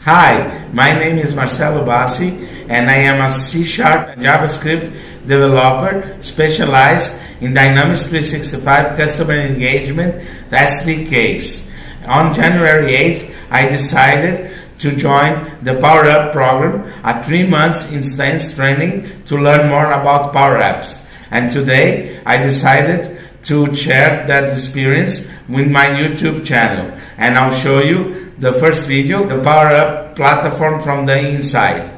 Hi, my name is Marcelo Bassi and I am a C-Sharp and JavaScript developer specialized in Dynamics 365 customer engagement SDKs. On January 8th, I decided to join the Power Up program, a 3-month intense training to learn more about Power Apps. And today, I decided to share that experience with my YouTube channel. And I'll show you the first video, the Power Up platform from the inside.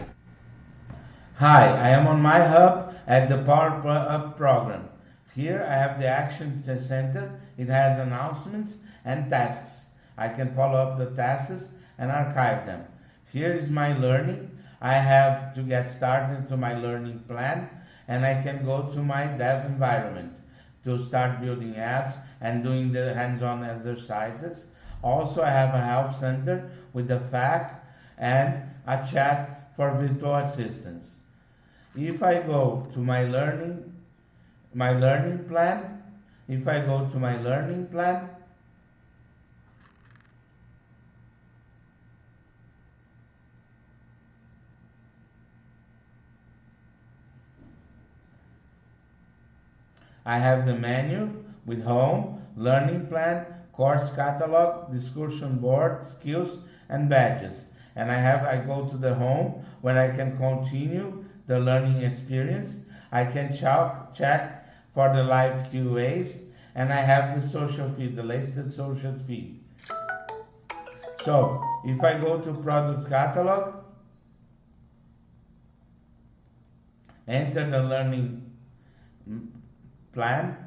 Hi, I am on my hub at the Power Up program. Here I have the Action Center. It has announcements and tasks. I can follow up the tasks and archive them. Here is my learning. I have to get started to my learning plan, and I can go to my dev environment to start building apps and doing the hands-on exercises. Also, I have a help center with the FAQ and a chat for virtual assistants. If I go to my learning plan, I have the menu with home, learning plan, course catalog, discussion board, skills, and badges. And I go to the home where I can continue the learning experience. I can check for the live QAs, and I have the social feed, the latest social feed. So if I go to product catalog, enter the learning plan,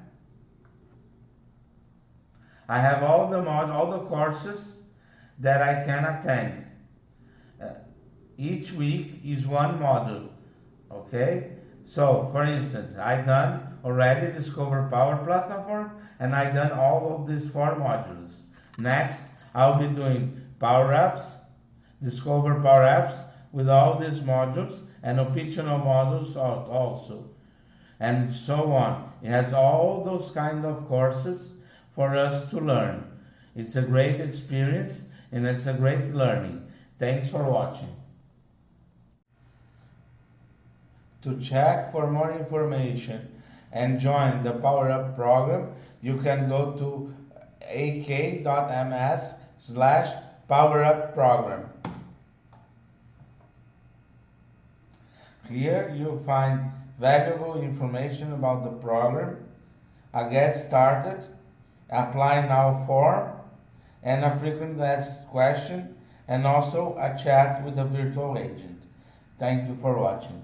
I have all the courses that I can attend. Each week is one module, okay? So, for instance, I done already Discover Power Platform, and I done all of these 4 modules. Next, I'll be doing Power Apps, Discover Power Apps with all these modules, and optional modules also, and so on. It has all those kind of courses for us to learn. It's a great experience and it's a great learning. Thanks for watching. To check for more information and join the Power Up program, you can go to ak.ms/powerup-program. Here you'll find valuable information about the program, a get started, apply now form, and a frequent asked question, and also a chat with a virtual agent. Thank you for watching.